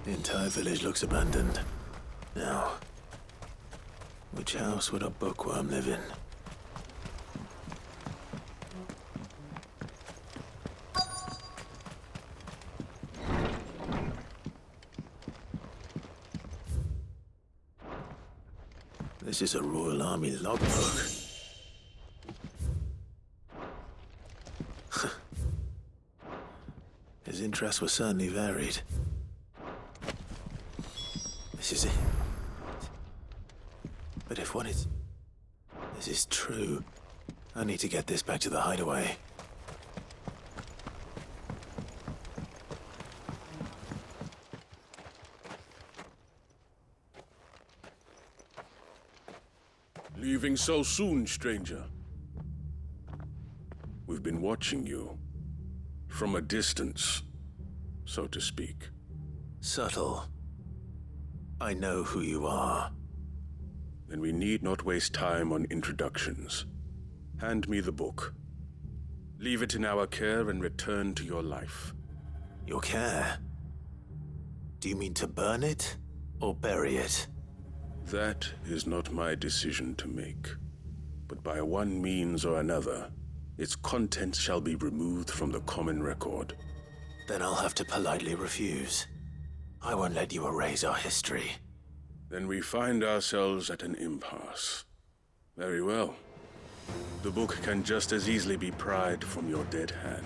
The entire village looks abandoned. Now, which house would a bookworm live in? This is a Royal Army logbook. His interests were certainly varied. This is it. But if this is true, I need to get this back to the hideaway. Leaving so soon, stranger? We've been watching you. From a distance, so to speak. Subtle. I know who you are. Then we need not waste time on introductions. Hand me the book. Leave it in our care and return to your life. Your care? Do you mean to burn it or bury it? That is not my decision to make. But by one means or another, its contents shall be removed from the common record. Then I'll have to politely refuse. I won't let you erase our history. Then we find ourselves at an impasse. Very well. The book can just as easily be pried from your dead hand.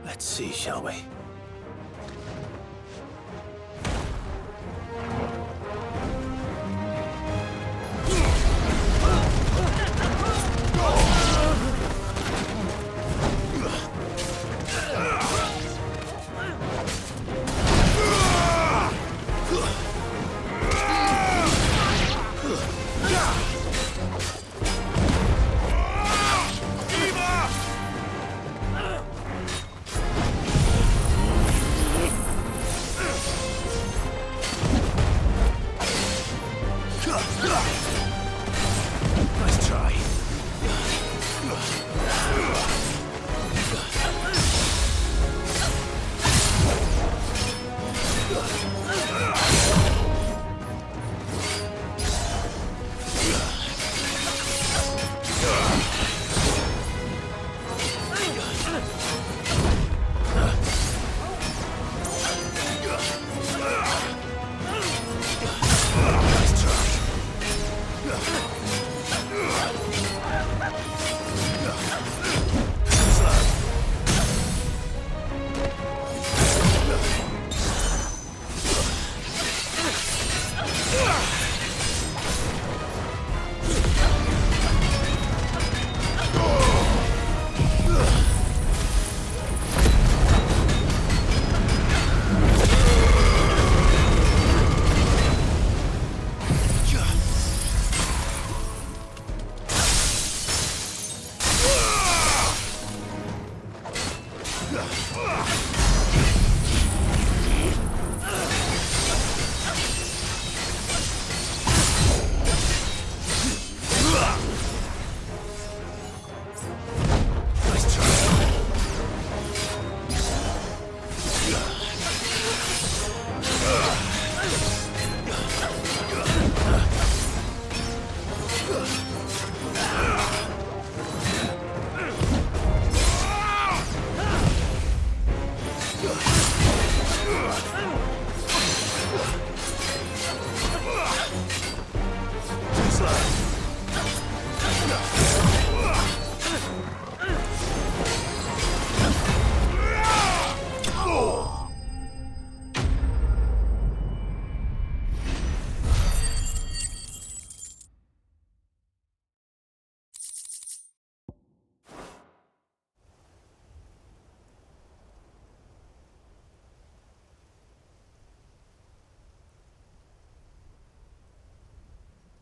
Let's see, shall we? Nice try.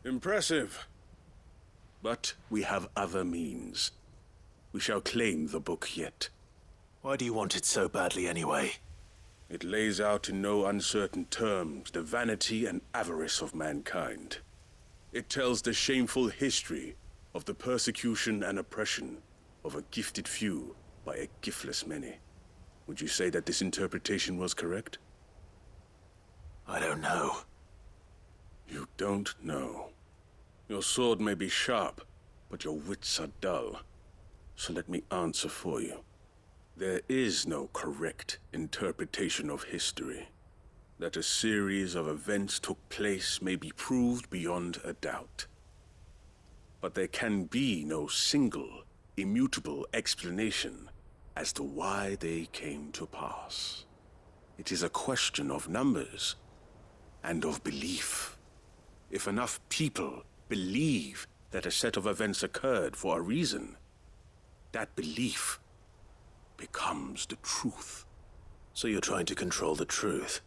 Impressive. But we have other means. We shall claim the book yet. Why do you want it so badly anyway? It lays out in no uncertain terms the vanity and avarice of mankind. It tells the shameful history of the persecution and oppression of a gifted few by a giftless many. Would you say that this interpretation was correct? I don't know. You don't know. Your sword may be sharp, but your wits are dull. So let me answer for you. There is no correct interpretation of history. That a series of events took place may be proved beyond a doubt. But there can be no single, immutable explanation as to why they came to pass. It is a question of numbers and of belief. If enough people believe that a set of events occurred for a reason, that belief becomes the truth. So you're trying to control the truth?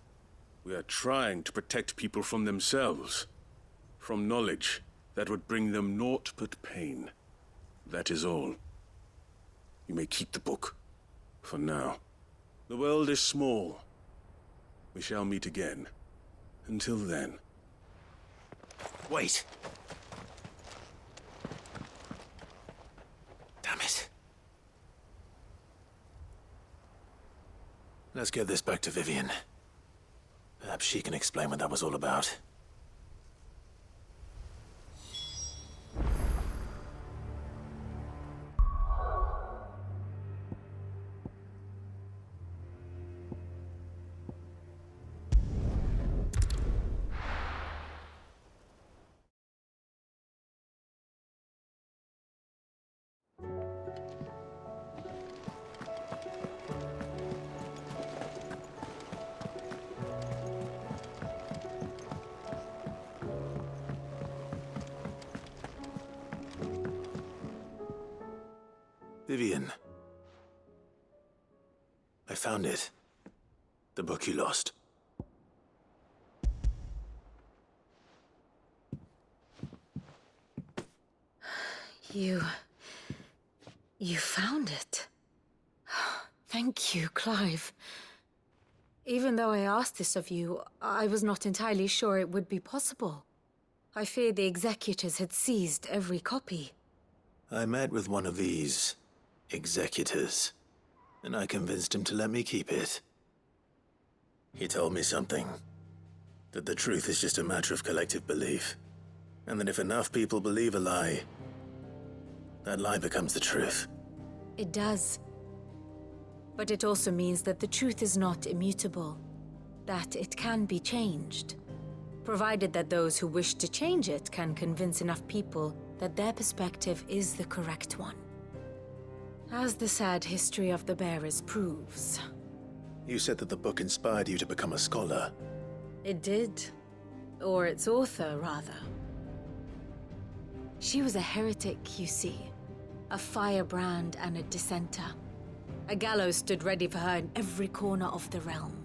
We are trying to protect people from themselves, from knowledge that would bring them naught but pain. That is all. You may keep the book, for now. The world is small. We shall meet again. Until then. Wait! Damn it. Let's get this back to Vivian. Perhaps she can explain what that was all about. Vivian. I found it. The book you lost. You found it. Thank you, Clive. Even though I asked this of you, I was not entirely sure it would be possible. I feared the executors had seized every copy. I met with one of these executors, and I convinced him to let me keep it. He told me something. That the truth is just a matter of collective belief. And that if enough people believe a lie, that lie becomes the truth. It does. But it also means that the truth is not immutable. That it can be changed. Provided that those who wish to change it can convince enough people that their perspective is the correct one. As the sad history of the bearers proves. You said that the book inspired you to become a scholar. It did. Or its author, rather. She was a heretic, you see. A firebrand and a dissenter. A gallows stood ready for her in every corner of the realm.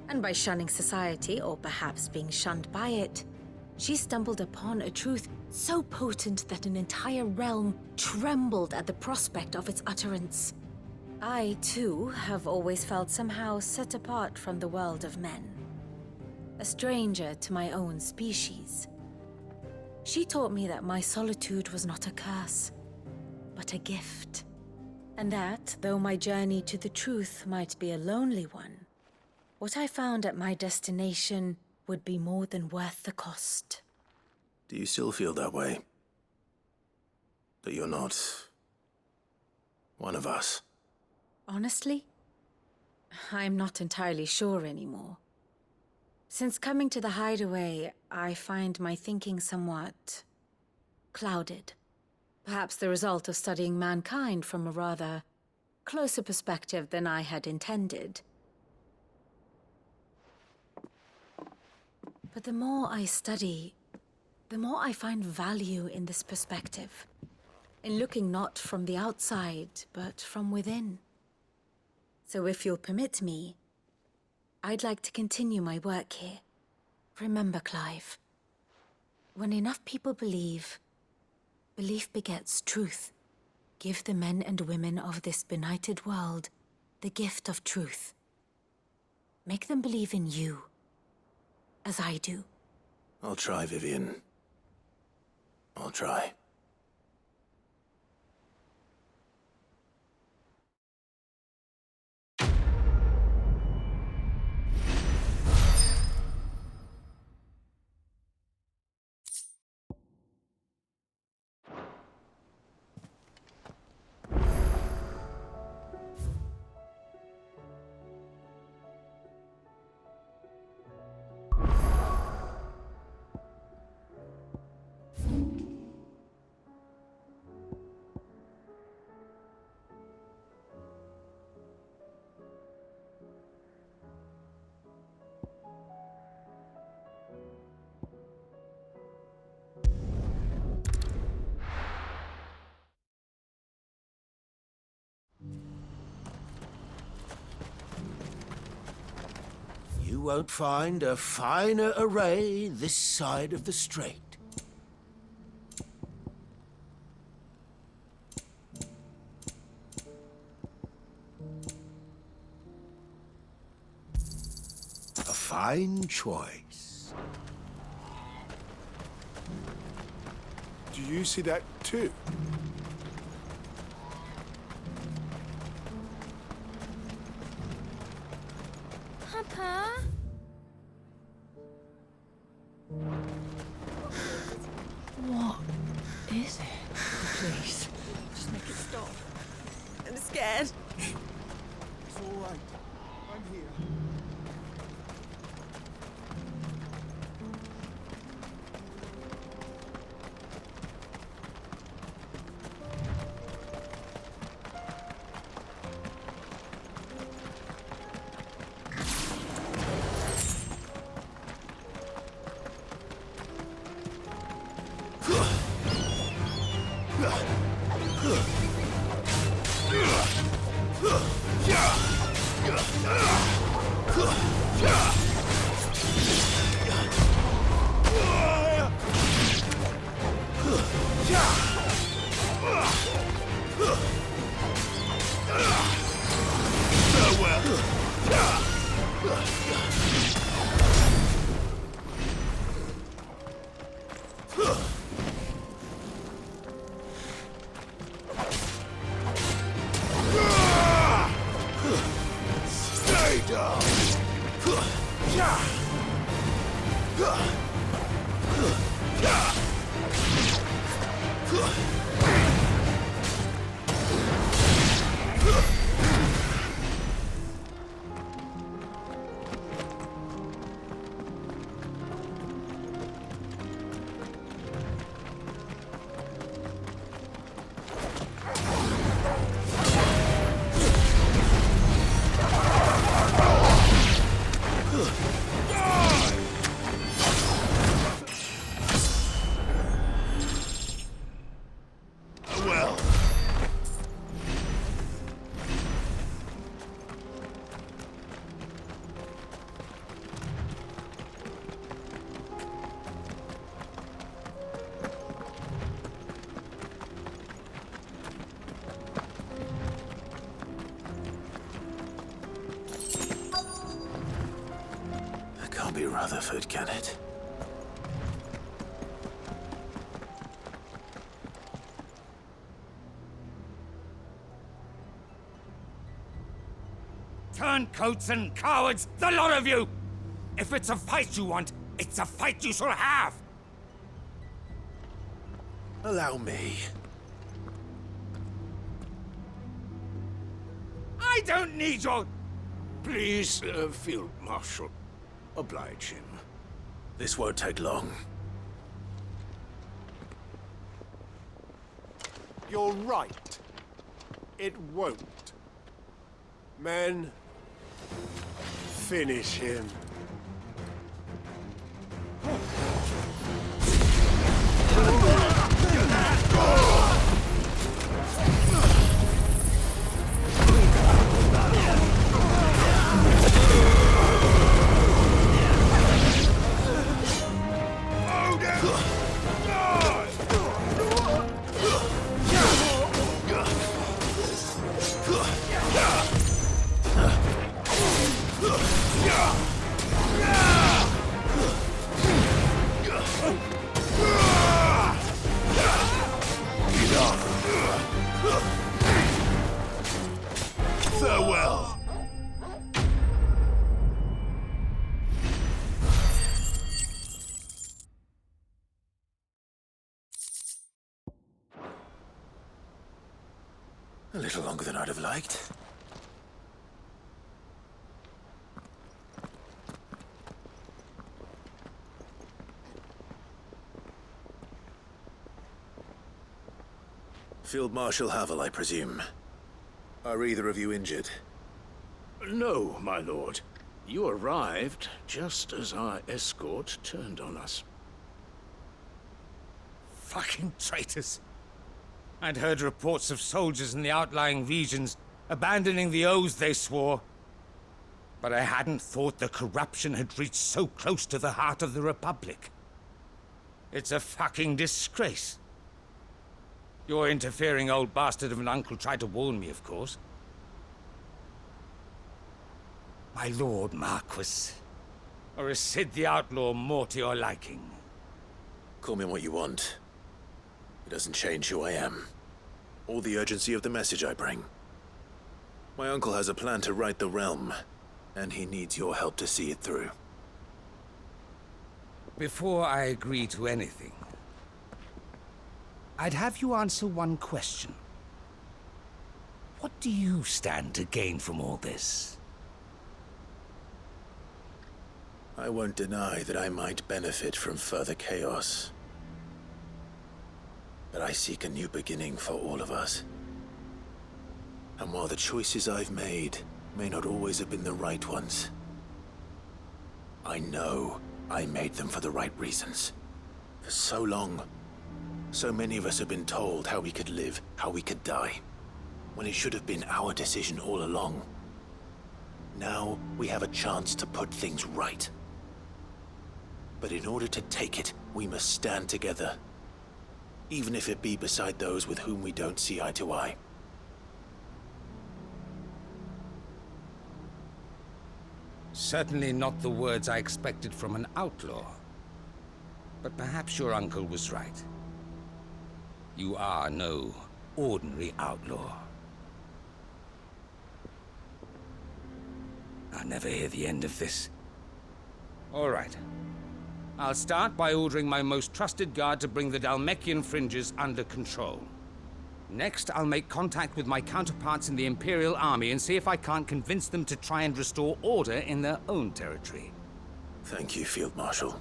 And by shunning society, or perhaps being shunned by it, she stumbled upon a truth so potent that an entire realm trembled at the prospect of its utterance. I, too, have always felt somehow set apart from the world of men. A stranger to my own species. She taught me that my solitude was not a curse, but a gift. And that, though my journey to the truth might be a lonely one, what I found at my destination would be more than worth the cost. Do you still feel that way? That you're not one of us? Honestly, I'm not entirely sure anymore. Since coming to the hideaway, I find my thinking somewhat clouded. Perhaps the result of studying mankind from a rather closer perspective than I had intended. But the more I study, the more I find value in this perspective. In looking not from the outside, but from within. So if you'll permit me, I'd like to continue my work here. Remember, Clive, When enough people believe, belief begets truth. Give the men and women of this benighted world the gift of truth. Make them believe in you, as I do. I'll try, Vivian. I'll try. You won't find a finer array this side of the strait. A fine choice. Do you see that too? Papa? What is it? Please, just make it stop. I'm scared. It's all right. I'm here. Can't be Rutherford, can it? Turncoats and cowards, the lot of you! If it's a fight you want, it's a fight you shall have! Allow me. I don't need your... Please, Field Marshal, oblige him. This won't take long. You're right. It won't. Men, finish him. Farewell. A little longer than I'd have liked. Field Marshal Havel, I presume. Are either of you injured? No, my lord. You arrived just as our escort turned on us. Fucking traitors. I'd heard reports of soldiers in the outlying regions abandoning the oaths they swore. But I hadn't thought the corruption had reached so close to the heart of the Republic. It's a fucking disgrace. Your interfering old bastard of an uncle tried to warn me, of course. My lord Marquis. Or is Sid the Outlaw more to your liking? Call me what you want. It doesn't change who I am, or the urgency of the message I bring. My uncle has a plan to right the realm, and he needs your help to see it through. Before I agree to anything, I'd have you answer one question. What do you stand to gain from all this? I won't deny that I might benefit from further chaos. But I seek a new beginning for all of us. And while the choices I've made may not always have been the right ones, I know I made them for the right reasons. For so long, so many of us have been told how we could live, how we could die, when it should have been our decision all along. Now we have a chance to put things right. But in order to take it, we must stand together. Even if it be beside those with whom we don't see eye to eye. Certainly not the words I expected from an outlaw. But perhaps your uncle was right. You are no ordinary outlaw. I'll never hear the end of this. All right. I'll start by ordering my most trusted guard to bring the Dalmekian fringes under control. Next, I'll make contact with my counterparts in the Imperial Army and see if I can't convince them to try and restore order in their own territory. Thank you, Field Marshal.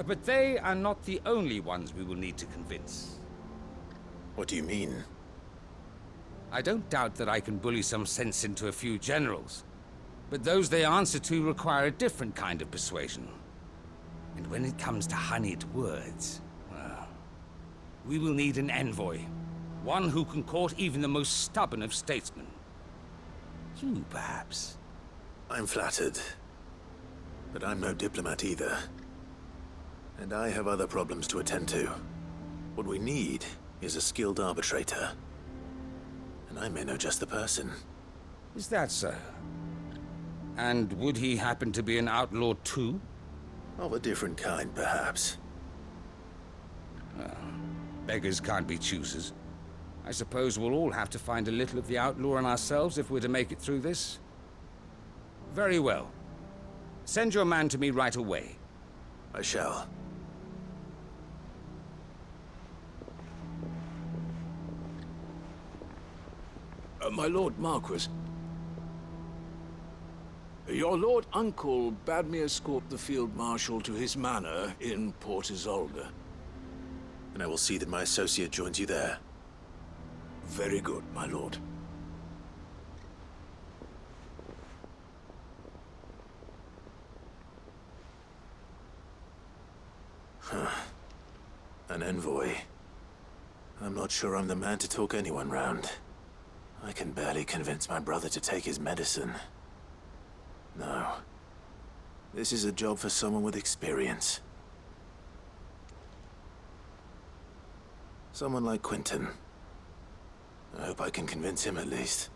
But they are not the only ones we will need to convince. What do you mean? I don't doubt that I can bully some sense into a few generals. But those they answer to require a different kind of persuasion. And when it comes to honeyed words, well, we will need an envoy. One who can court even the most stubborn of statesmen. You, perhaps. I'm flattered. But I'm no diplomat either. And I have other problems to attend to. What we need is a skilled arbitrator. And I may know just the person. Is that so? And would he happen to be an outlaw too? Of a different kind, perhaps. Beggars can't be choosers. I suppose we'll all have to find a little of the outlaw in ourselves if we're to make it through this. Very well. Send your man to me right away. I shall. My Lord Marquis. Your Lord Uncle bade me escort the Field Marshal to his manor in Port Isolde. And I will see that my associate joins you there. Very good, my lord. An envoy. I'm not sure I'm the man to talk anyone round. I can barely convince my brother to take his medicine. No. This is a job for someone with experience. Someone like Quentin. I hope I can convince him at least.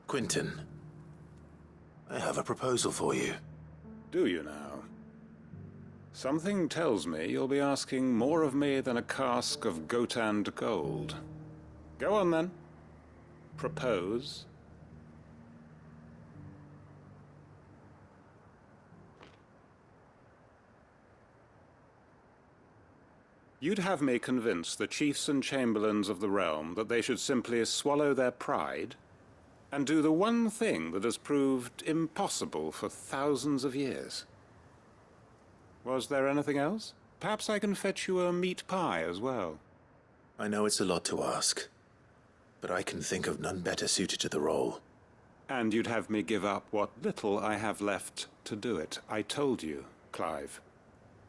Quentin, I have a proposal for you. Do you now? Something tells me you'll be asking more of me than a cask of Gotand gold. Go on then. Propose. You'd have me convince the chiefs and chamberlains of the realm that they should simply swallow their pride and do the one thing that has proved impossible for thousands of years. Was there anything else? Perhaps I can fetch you a meat pie as well. I know it's a lot to ask, but I can think of none better suited to the role. And you'd have me give up what little I have left to do it. I told you, Clive.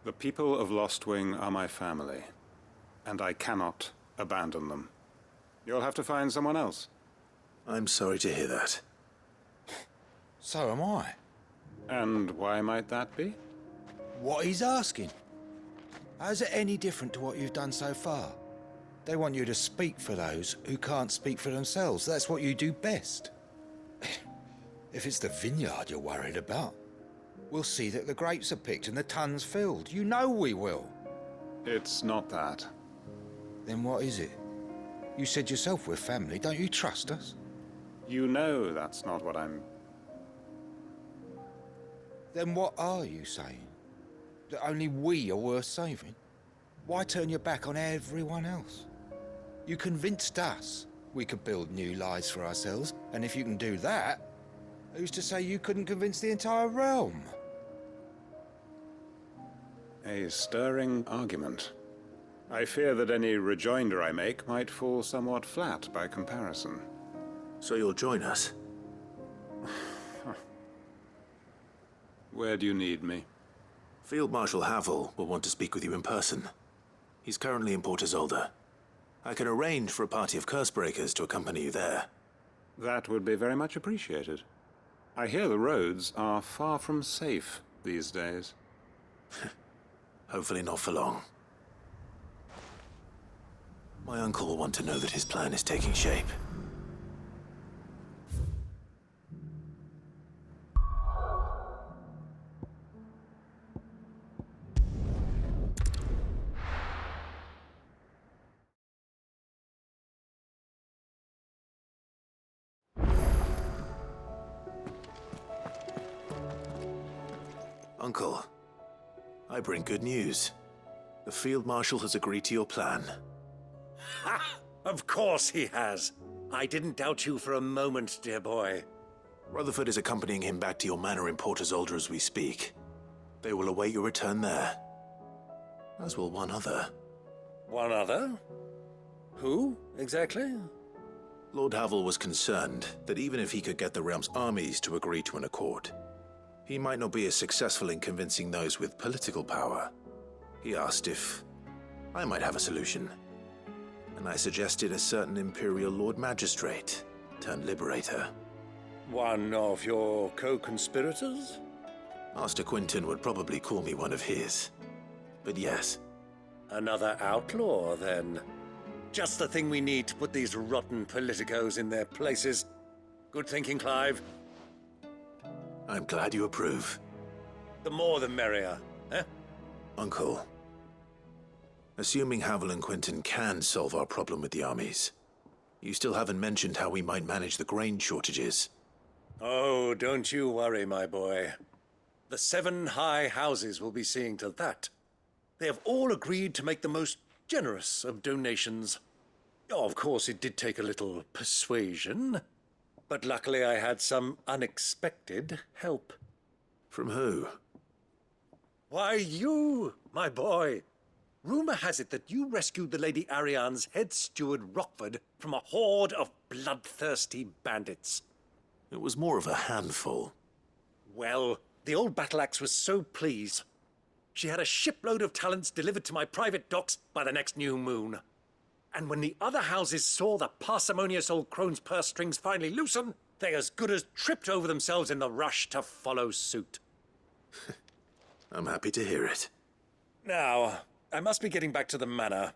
The people of Lostwing are my family, and I cannot abandon them. You'll have to find someone else. I'm sorry to hear that. So am I. And why might that be? What he's asking. How's it any different to what you've done so far? They want you to speak for those who can't speak for themselves. That's what you do best. If it's the vineyard you're worried about, we'll see that the grapes are picked and the tons filled. You know we will. It's not that. Then what is it? You said yourself we're family. Don't you trust us? You know that's not what I'm... Then what are you saying? That only we are worth saving? Why turn your back on everyone else? You convinced us we could build new lives for ourselves, and if you can do that, who's to say you couldn't convince the entire realm? A stirring argument. I fear that any rejoinder I make might fall somewhat flat by comparison. So you'll join us? Where do you need me? Field Marshal Havel will want to speak with you in person. He's currently in Port Isolde. I can arrange for a party of Cursebreakers to accompany you there. That would be very much appreciated. I hear the roads are far from safe these days. Hopefully not for long. My uncle will want to know that his plan is taking shape. Uncle, I bring good news. The Field Marshal has agreed to your plan. Ha! Of course he has. I didn't doubt you for a moment, dear boy. Rutherford is accompanying him back to your manor in Port Isolde as we speak. They will await your return there. As will one other. One other? Who, exactly? Lord Havel was concerned that even if he could get the realm's armies to agree to an accord, he might not be as successful in convincing those with political power. He asked if I might have a solution, and I suggested a certain Imperial Lord Magistrate turned Liberator. One of your co-conspirators? Master Quentin would probably call me one of his, but yes. Another outlaw, then. Just the thing we need to put these rotten politicos in their places. Good thinking, Clive. I'm glad you approve. The more the merrier, eh? Uncle, assuming Havel and Quentin can solve our problem with the armies, you still haven't mentioned how we might manage the grain shortages. Oh, don't you worry, my boy. The 7 high houses will be seeing to that. They have all agreed to make the most generous of donations. Oh, of course, it did take a little persuasion, but luckily I had some unexpected help. From who? Why, you, my boy. Rumor has it that you rescued the Lady Ariane's head steward Rockford from a horde of bloodthirsty bandits. It was more of a handful. Well, the old battle axe was so pleased. She had a shipload of talents delivered to my private docks by the next new moon. And when the other houses saw the parsimonious old crone's purse strings finally loosen, they as good as tripped over themselves in the rush to follow suit. I'm happy to hear it. Now, I must be getting back to the manor.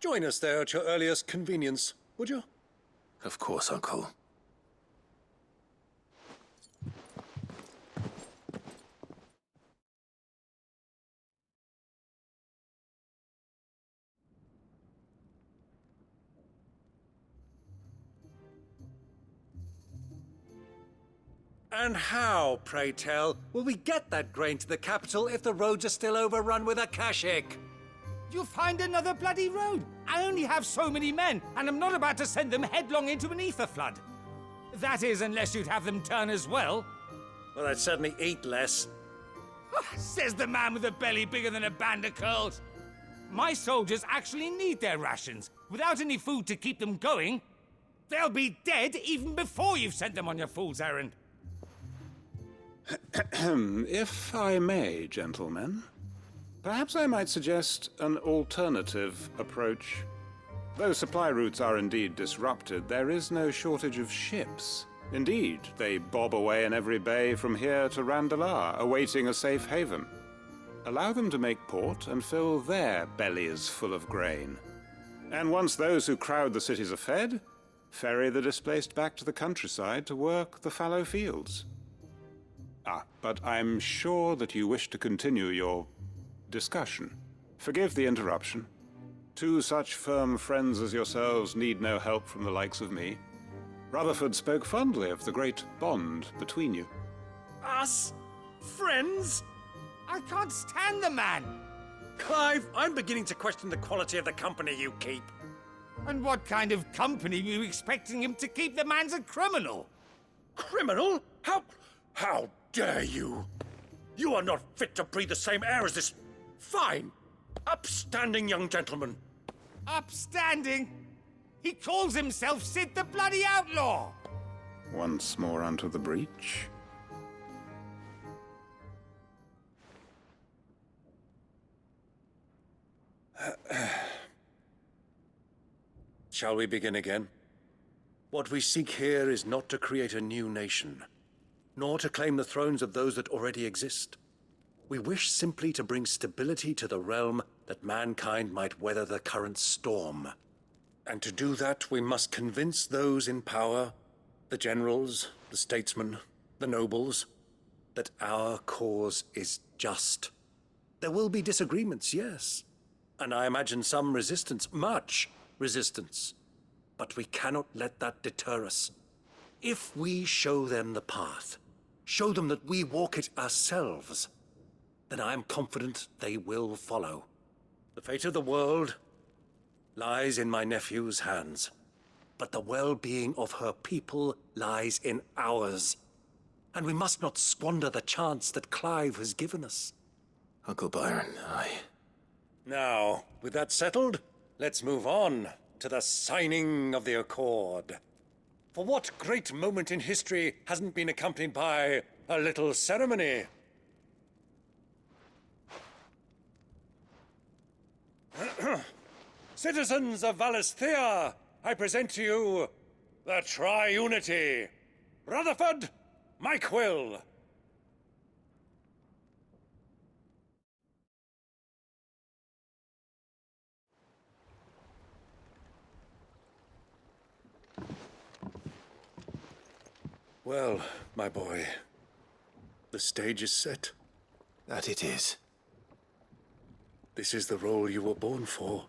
Join us there at your earliest convenience, would you? Of course, Uncle. And how, pray tell, will we get that grain to the capital if the roads are still overrun with Akashic? You'll find another bloody road. I only have so many men, and I'm not about to send them headlong into an ether flood. That is, unless you'd have them turn as well. Well, I'd certainly eat less. Says the man with a belly bigger than a band of curls. My soldiers actually need their rations. Without any food to keep them going, they'll be dead even before you've sent them on your fool's errand. If I may, gentlemen, perhaps I might suggest an alternative approach. Though supply routes are indeed disrupted, there is no shortage of ships. Indeed, they bob away in every bay from here to Randalar, awaiting a safe haven. Allow them to make port and fill their bellies full of grain. And once those who crowd the cities are fed, ferry the displaced back to the countryside to work the fallow fields. But I'm sure that you wish to continue your discussion. Forgive the interruption. Two such firm friends as yourselves need no help from the likes of me. Rutherford spoke fondly of the great bond between you. Us? Friends? I can't stand the man! Clive, I'm beginning to question the quality of the company you keep. And what kind of company were you expecting him to keep? The man's a criminal! Criminal? How dare you? You are not fit to breathe the same air as this fine, upstanding young gentleman. Upstanding? He calls himself Sid the Bloody Outlaw! Once more onto the breach. Shall we begin again? What we seek here is not to create a new nation, nor to claim the thrones of those that already exist. We wish simply to bring stability to the realm that mankind might weather the current storm. And to do that, we must convince those in power, the generals, the statesmen, the nobles, that our cause is just. There will be disagreements, yes. And I imagine some resistance, much resistance. But we cannot let that deter us. If we show them the path, show them that we walk it ourselves, then I am confident they will follow. The fate of the world lies in my nephew's hands, but the well-being of her people lies in ours. And we must not squander the chance that Clive has given us. Uncle Byron, Now, with that settled, let's move on to the signing of the Accord. For what great moment in history hasn't been accompanied by a little ceremony? Citizens of Valisthea, I present to you the Triunity. Rutherford, Mike Will. Well, my boy, the stage is set. that it is. This is the role you were born for.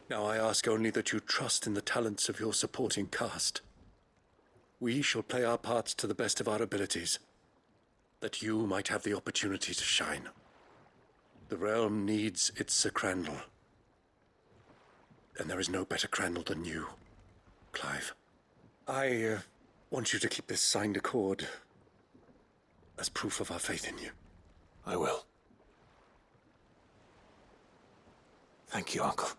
Now I ask only that you trust in the talents of your supporting cast. We shall play our parts to the best of our abilities, that you might have the opportunity to shine. The realm needs its Sir Crandall. And there is no better Crandall than you, Clive. I want you to keep this signed accord as proof of our faith in you. I will. Thank you, Uncle.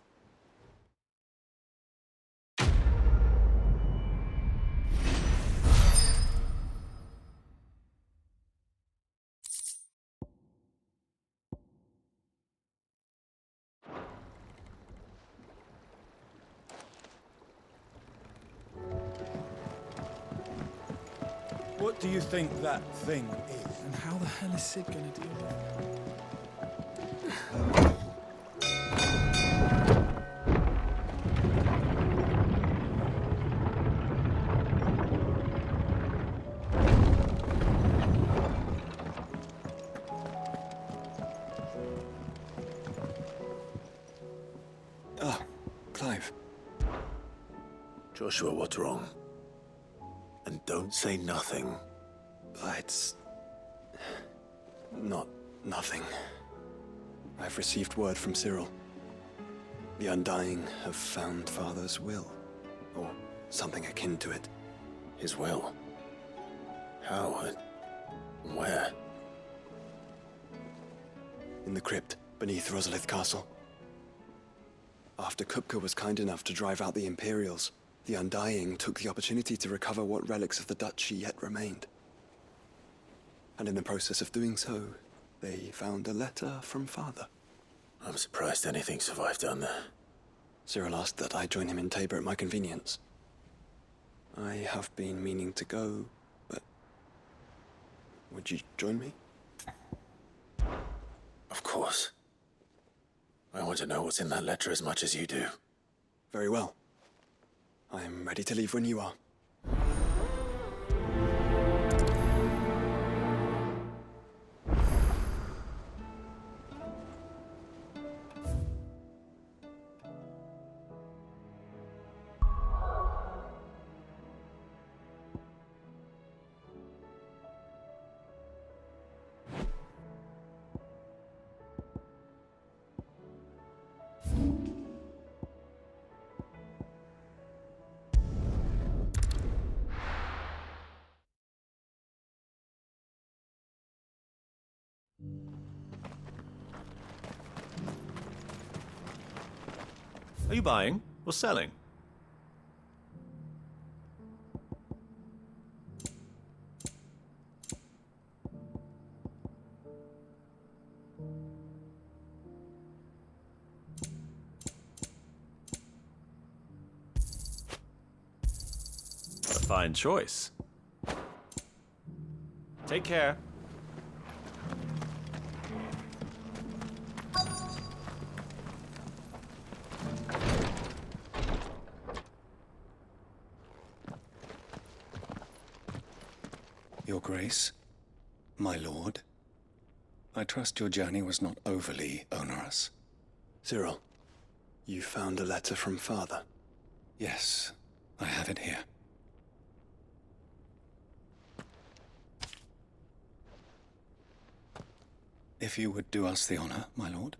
What do you think that thing is? And how the hell is Sid gonna deal with it? Clive. Joshua, what's wrong? And don't say nothing. It's not nothing. I've received word from Cyril. The Undying have found Father's will, or something akin to it. His will? How and where? In the crypt beneath Rosalith Castle. After Kupka was kind enough to drive out the Imperials, the Undying took the opportunity to recover what relics of the Duchy yet remained. And in the process of doing so, they found a letter from Father. I'm surprised anything survived down there. Cyril asked that I join him in Tabor at my convenience. I have been meaning to go, but... would you join me? Of course. I want to know what's in that letter as much as you do. Very well. I'm ready to leave when you are. Are you buying or selling? A fine choice. Take care. Your Grace, my lord, I trust your journey was not overly onerous. Cyril, you found a letter from Father? Yes, I have it here. If you would do us the honor, my lord.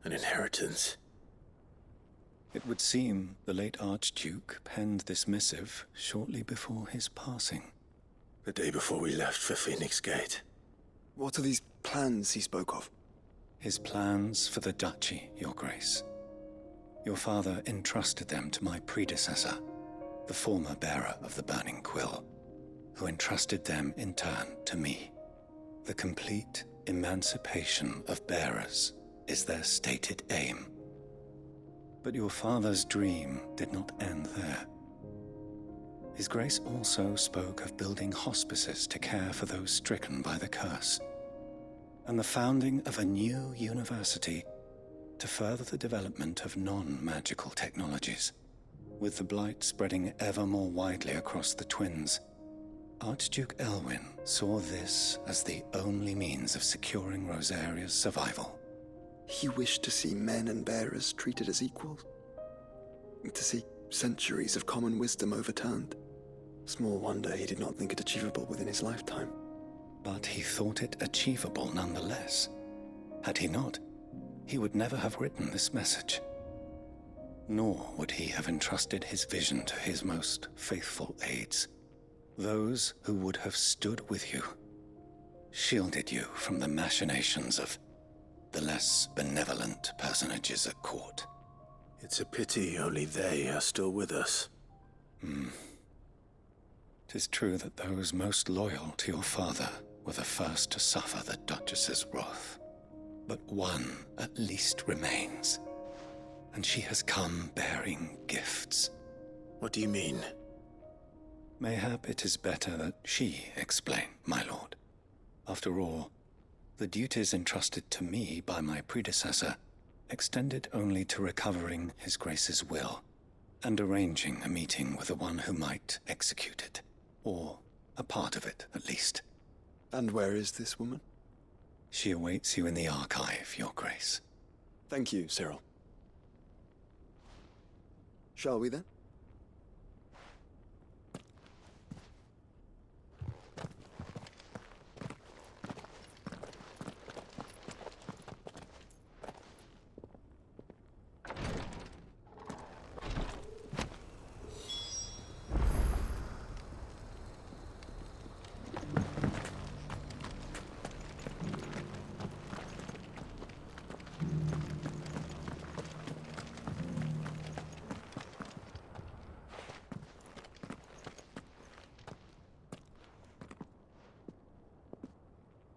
An inheritance. It would seem the late Archduke penned this missive shortly before his passing. The day before we left for Phoenix Gate. What are these plans he spoke of? His plans for the Duchy, Your Grace. Your father entrusted them to my predecessor, the former bearer of the Burning Quill, who entrusted them in turn to me. The complete emancipation of bearers is their stated aim. But your father's dream did not end there. His Grace also spoke of building hospices to care for those stricken by the curse, and the founding of a new university to further the development of non-magical technologies. With the blight spreading ever more widely across the twins, Archduke Elwyn saw this as the only means of securing Rosaria's survival. He wished to see men and bearers treated as equals. To see centuries of common wisdom overturned. Small wonder he did not think it achievable within his lifetime. But he thought it achievable nonetheless. Had he not, he would never have written this message. Nor would he have entrusted his vision to his most faithful aides, those who would have stood with you, shielded you from the machinations of the less benevolent personages at court. It's a pity only they are still with us. 'Tis true that those most loyal to your father were the first to suffer the Duchess's wrath. But one at least remains, and she has come bearing gifts. What do you mean? Mayhap it is better that she explain, my lord. After all, the duties entrusted to me by my predecessor extended only to recovering His Grace's will and arranging a meeting with the one who might execute it, or a part of it, at least. And where is this woman? She awaits you in the archive, Your Grace. Thank you, Cyril. Shall we then?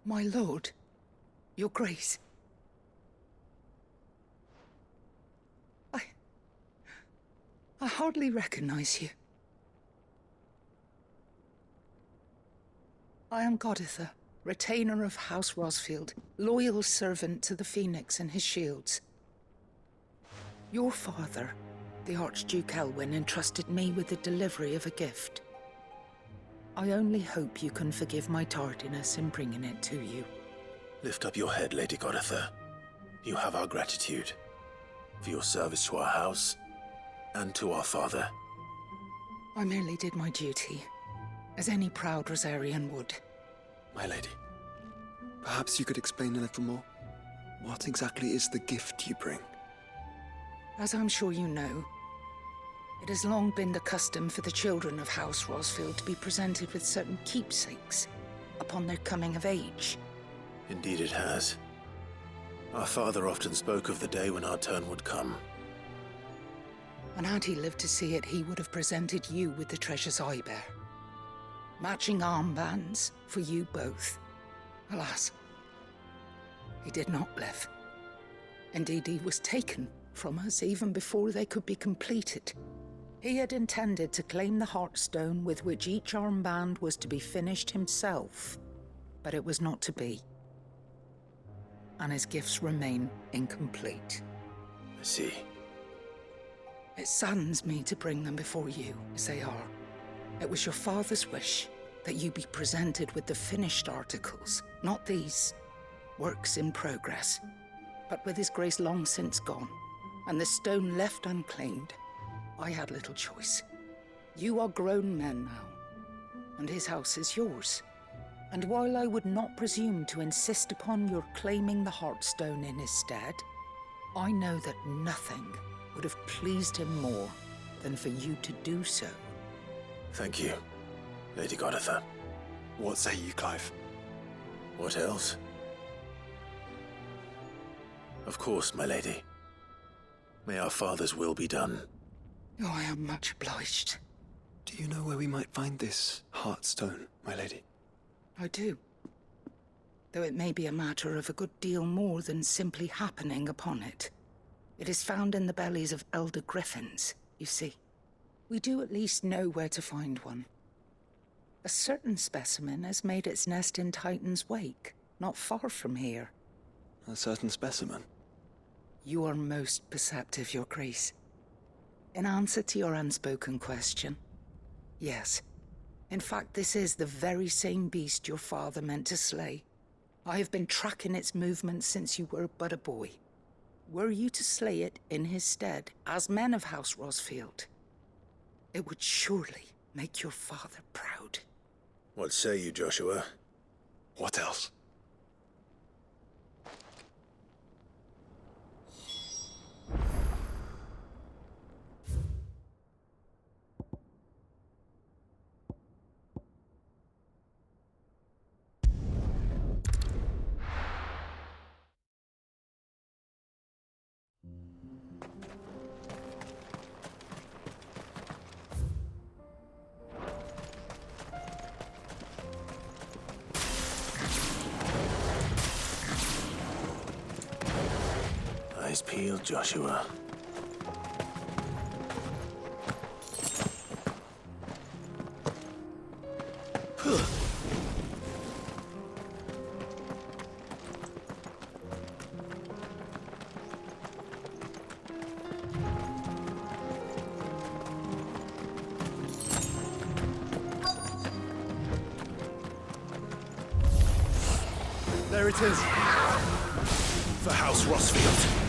My lord, Your Grace. I hardly recognize you. I am Goditha, retainer of House Rosfield, loyal servant to the Phoenix and his shields. Your father, the Archduke Elwyn, entrusted me with the delivery of a gift. I only hope you can forgive my tardiness in bringing it to you. Lift up your head, Lady Goditha. You have our gratitude for your service to our house and to our father. I merely did my duty, as any proud Rosarian would. My lady, perhaps you could explain a little more? What exactly is the gift you bring? As I'm sure you know, it has long been the custom for the children of House Rosfield to be presented with certain keepsakes upon their coming of age. Indeed it has. Our father often spoke of the day when our turn would come. And had he lived to see it, he would have presented you with the treasures I bear. Matching armbands for you both. Alas, he did not live. Indeed, he was taken from us even before they could be completed. He had intended to claim the Heartstone with which each armband was to be finished himself, but it was not to be. And his gifts remain incomplete. I see. It saddens me to bring them before you, as they are. It was your father's wish that you be presented with the finished articles, not these works in progress. But with His Grace long since gone, and the stone left unclaimed, I had little choice. You are grown men now, and his house is yours. And while I would not presume to insist upon your claiming the Heartstone in his stead, I know that nothing would have pleased him more than for you to do so. Thank you, Lady Goditha. What say you, Clive? What else? Of course, my lady. May our father's will be done. Oh, I am much obliged. Do you know where we might find this Heartstone, my lady? I do. Though it may be a matter of a good deal more than simply happening upon it. It is found in the bellies of elder griffins, you see. We do at least know where to find one. A certain specimen has made its nest in Titan's Wake, not far from here. A certain specimen? You are most perceptive, Your Grace. In answer to your unspoken question, yes. In fact, this is the very same beast your father meant to slay. I have been tracking its movements since you were but a boy. Were you to slay it in his stead, as men of House Rosfield, it would surely make your father proud. What say you, Joshua? What else? Eyes peeled, Joshua. There it is. For House Rossfield.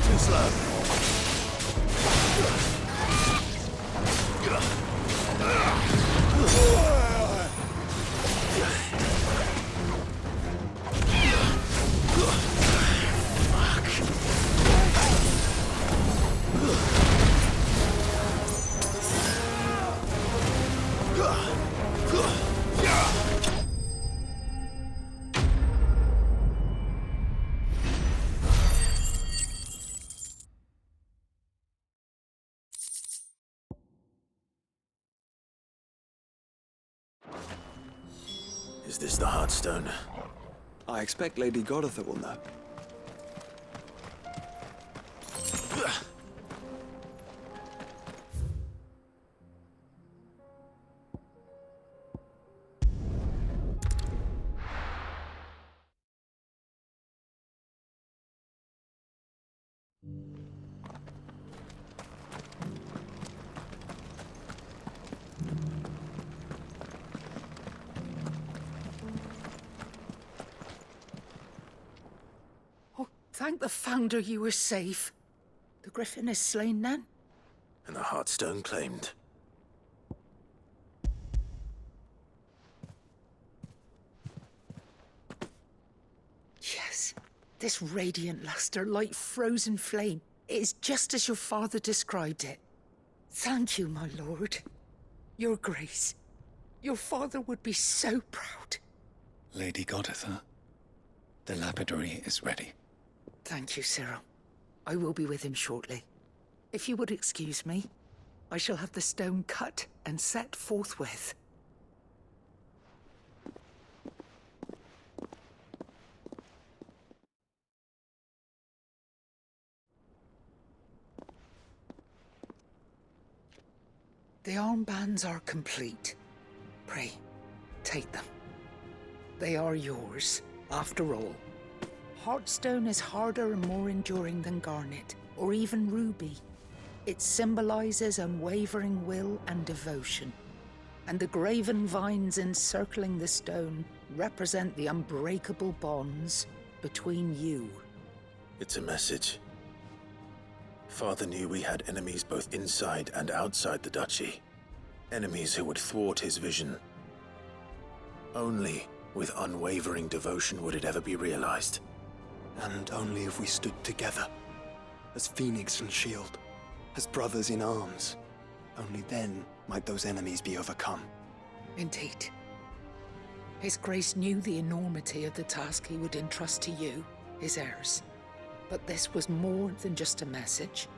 Too slow. Is this the Heartstone? I expect Lady Godotha will know. Thank the Founder you were safe. The Griffin is slain then? And the Heartstone claimed. Yes. This radiant luster, like frozen flame. It is just as your father described it. Thank you, my lord. Your Grace. Your father would be so proud. Lady Goditha, the lapidary is ready. Thank you, Cyril. I will be with him shortly. If you would excuse me, I shall have the stone cut and set forthwith. The armbands are complete. Pray, take them. They are yours, after all. Heartstone is harder and more enduring than garnet, or even ruby. It symbolizes unwavering will and devotion. And the graven vines encircling the stone represent the unbreakable bonds between you. It's a message. Father knew we had enemies both inside and outside the duchy. Enemies who would thwart his vision. Only with unwavering devotion would it ever be realized. And only if we stood together, as Phoenix and Shield, as brothers in arms, only then might those enemies be overcome. Indeed. His Grace knew the enormity of the task he would entrust to you, his heirs. But this was more than just a message.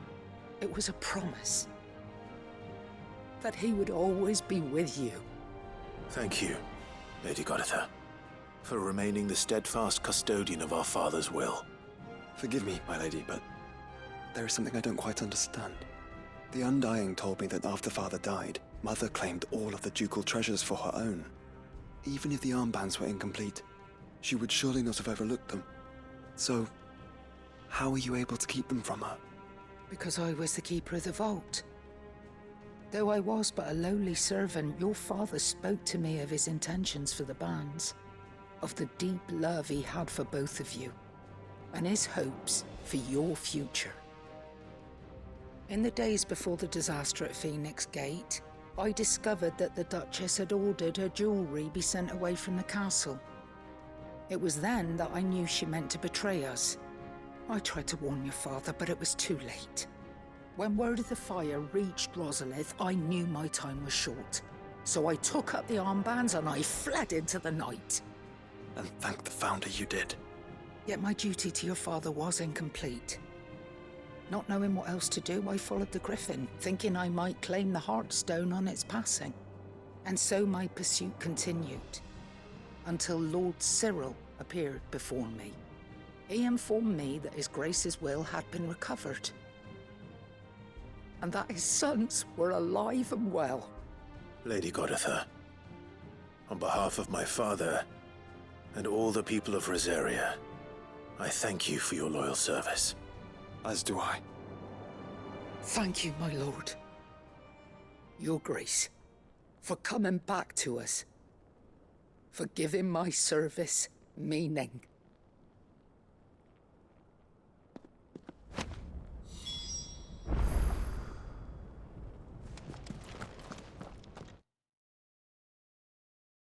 It was a promise. That he would always be with you. Thank you, Lady Goditha, for remaining the steadfast custodian of our father's will. Forgive me, my lady, but there is something I don't quite understand. The Undying told me that after Father died, Mother claimed all of the ducal treasures for her own. Even if the armbands were incomplete, she would surely not have overlooked them. So, how were you able to keep them from her? Because I was the keeper of the vault. Though I was but a lowly servant, your father spoke to me of his intentions for the bands, of the deep love he had for both of you, and his hopes for your future. In the days before the disaster at Phoenix Gate, I discovered that the Duchess had ordered her jewelry be sent away from the castle. It was then that I knew she meant to betray us. I tried to warn your father, but it was too late. When word of the fire reached Rosalith, I knew my time was short. So I took up the armbands and I fled into the night. And thank the Founder you did. Yet my duty to your father was incomplete. Not knowing what else to do, I followed the Griffin, thinking I might claim the Heartstone on its passing. And so my pursuit continued, until Lord Cyril appeared before me. He informed me that His Grace's will had been recovered, and that his sons were alive and well. Lady Goditha, on behalf of my father and all the people of Rosaria, I thank you for your loyal service. As do I. Thank you, my lord. Your Grace, for coming back to us, for giving my service meaning.